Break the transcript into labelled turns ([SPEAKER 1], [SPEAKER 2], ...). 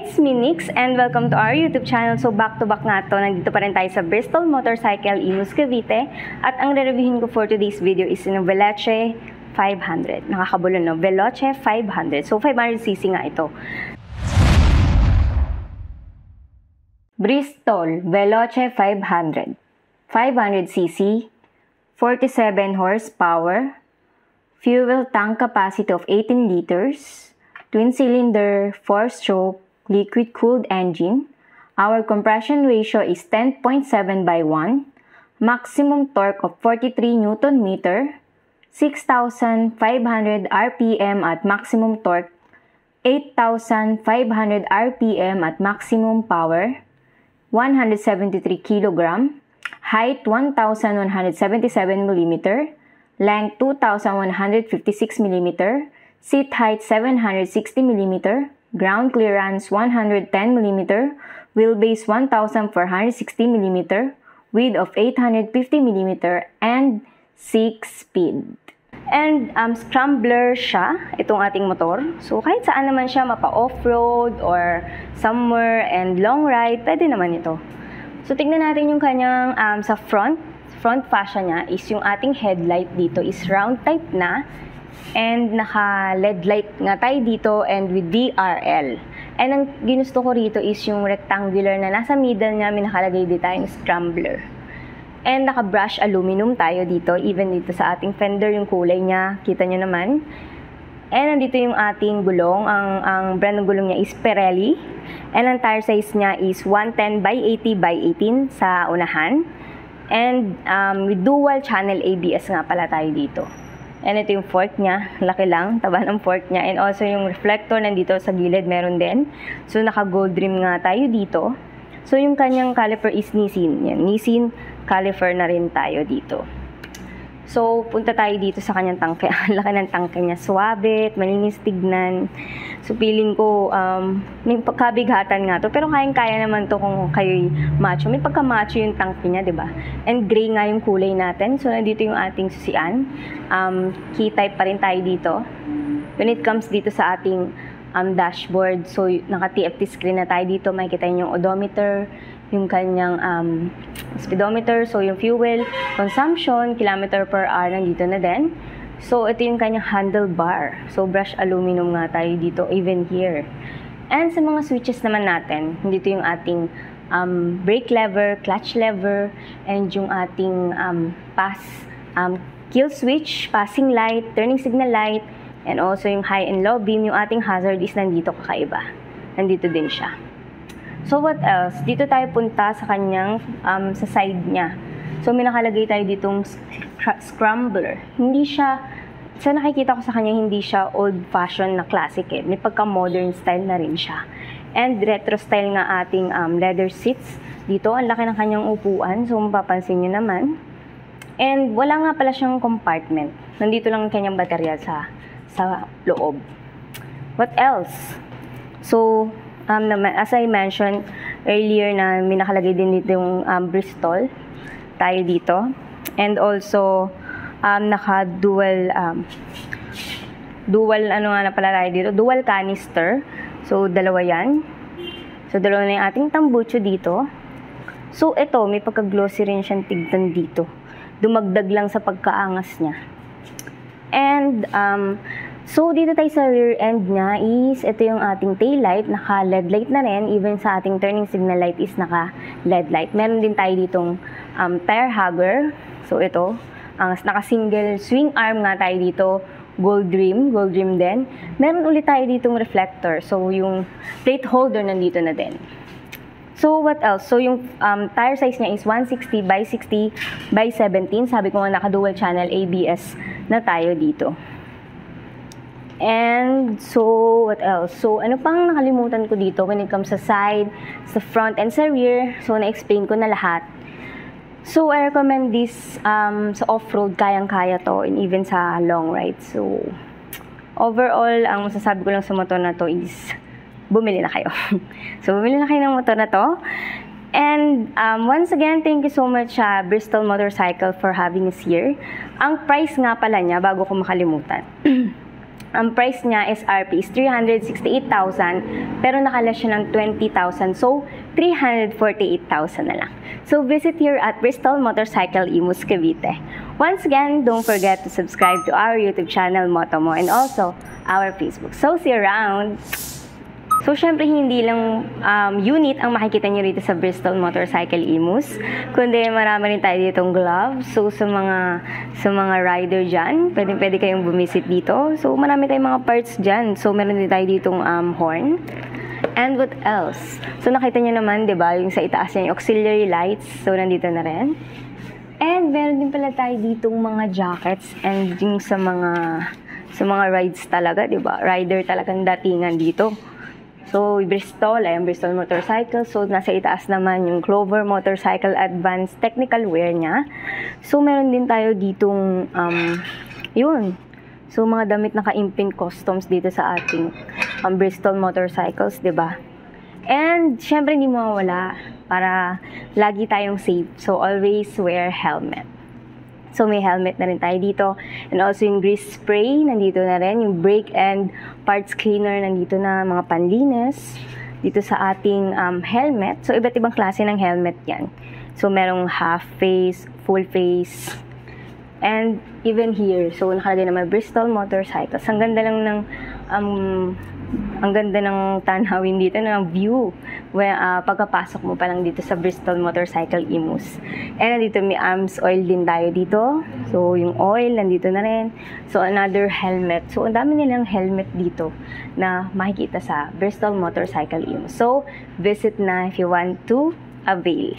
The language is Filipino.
[SPEAKER 1] it's me Nix and welcome to our YouTube channel. So back to back nga to, nandito pa rin tayo sa Bristol Motorcycle Imus Cavite. At ang re-reviewin ko for today's video is yung Veloce 500. Nakakabulo no? Veloce 500. So 500cc nga ito. Bristol Veloce 500. 500cc, 47 horsepower, fuel tank capacity of 18 liters, twin-cylinder, 4-stroke, liquid-cooled engine. Our compression ratio is 10.7/1. Maximum torque of 43 Nm, 6,500 RPM at maximum torque, 8,500 RPM at maximum power, 173 kg, height 1,177 mm, length 2,156 mm, seat height 760 mm, ground clearance 110 mm, wheelbase 1,460 mm, width of 850 mm, and 6-speed. And scrambler siya, itong ating motor. So kahit saan naman siya, mapa-off-road or somewhere and long ride, pwede naman ito. So tignan natin yung kanyang sa front fascia niya is yung ating headlight dito is round type na. And naka-LED light nga tayo dito and with DRL. And ang ginusto ko rito is yung rectangular na nasa middle niya, may nakalagay dito tayong scrambler. And naka-brush aluminum tayo dito, even dito sa ating fender yung kulay niya, kita nyo naman. And nandito yung ating gulong, ang brand ng gulong niya is Pirelli. And ang tire size niya is 110/80/18 sa unahan. And with dual channel ABS nga pala tayo dito. And ito yung fork niya, laki lang, taba ng fork niya. And also yung reflector nandito sa gilid, meron din. So naka gold rim nga tayo dito. So yung kanyang caliper is Nissin. Yan, Nissin caliper na rin tayo dito. So punta tayo dito sa kanyang tangke. Laki ng tangke niya, suwabe, malinis tignan. So feeling ko may pagkabigatan nga to, pero kayang-kaya naman to kung kayo'y macho. May pagka-macho yung tangke niya, 'di ba? And gray nga yung kulay natin. So nandito yung ating susian. Key type pa rin tayo dito. When it comes dito sa ating dashboard, so naka-TFT screen na tayo dito. Makikita niyo yung odometer, yung kanyang speedometer, so yung fuel consumption, kilometer per hour nandito na din. So ito yung kanyang handlebar. So brush aluminum nga tayo dito, even here. And sa mga switches naman natin, dito yung ating brake lever, clutch lever, and yung ating kill switch, passing light, turning signal light, and also yung high and low beam. Yung ating hazard is nandito kakaiba. Nandito din siya. So what else? Dito tayo punta sa kanyang sa side niya. So may nakalagay tayo ditong scrambler. Hindi siya, sa nakikita ko sa kanya, hindi siya old-fashioned na classic eh. May pagka-modern style na rin siya. And retro style nga ating leather seats. Dito, ang laki ng kanyang upuan. So mapapansin nyo naman. And wala nga pala siyang compartment. Nandito lang ang kanyang baterya sa loob. What else? So, as I mentioned earlier na may nakalagay din dito yung Bristol tayo dito. And also, naka-dual dual canister. So, dalawa yan. So, dalawa na yung ating tambucho dito. So, ito, may pagka-glossy rin siyang tignan dito. Dumagdag lang sa pagkaangas niya. And, so, dito tayo sa rear end niya is, ito yung ating tail light, naka-LED light na rin. Even sa ating turning signal light is naka-LED light. Meron din tayo ditong tire hugger. So, ito, naka-single swing arm nga tayo dito. Gold rim din. Meron ulit tayo ditong reflector. So, yung plate holder nandito na din. So, what else? So, yung tire size niya is 160/60/17. Sabi ko nga, naka-dual channel ABS na tayo dito. And so, what else? So, ano pang nakalimutan ko dito when it comes sa side, sa front, and sa rear? So, na-explain ko na lahat. So, I recommend this sa off-road, kayang-kaya to, and even sa long ride. So, overall, ang masasabi ko lang sa motor na to is, bumili na kayo. So, bumili na kayo ng motor na to. And once again, thank you so much Bristol Motorcycle for having us here. Ang price nga pala niya, bago ko makalimutan, Ang price niya is RP is 368,000 pero nakala siya ng 20,000. So, 348,000 na lang. So, visit here at Bristol Motorcycle Imus Cavite. Once again, don't forget to subscribe to our YouTube channel, Motomo, and also our Facebook. So, see you around! So, syempre, hindi lang unit ang makikita nyo rito sa Bristol Motorcycle Imus, kundi marami rin tayo ditong gloves. So, sa mga rider dyan, pwede kayong bumisit dito. So, marami tayong mga parts dyan. So, meron din tayo ditong horn. And what else? So, nakita nyo naman, di ba, yung sa itaas niya, yung auxiliary lights. So, nandito na rin. And meron din pala tayo ditong mga jackets and yung sa mga rides talaga, di ba? Rider talagang datingan dito. So, Bristol, ayan, Bristol Motorcycle. So, nasa itaas naman yung Clover Motorcycle Advanced Technical Wear niya. So, meron din tayo ditong, yun. So, mga damit na ka-imping customs dito sa ating Bristol Motorcycles, di ba? And, syempre, hindi mawawala para lagi tayong safe. So, always wear helmet. So, may helmet na rin tayo dito. And also, yung grease spray, nandito na rin. Yung brake and parts cleaner, nandito na. Mga panlinis. Dito sa ating helmet. So, iba't ibang klase ng helmet yan. So, merong half face, full face. And even here, so, nakalagay naman Bristol Motorcycles. Ang ganda lang ng ang ganda ng tanawin dito, ng view. Pagkapasok mo pa lang dito sa Bristol Motorcycle Imus. And nandito may arms oil din tayo dito. So, yung oil, nandito na rin. So, another helmet. So, ang dami nilang helmet dito na makikita sa Bristol Motorcycle Imus. So, visit na if you want to avail.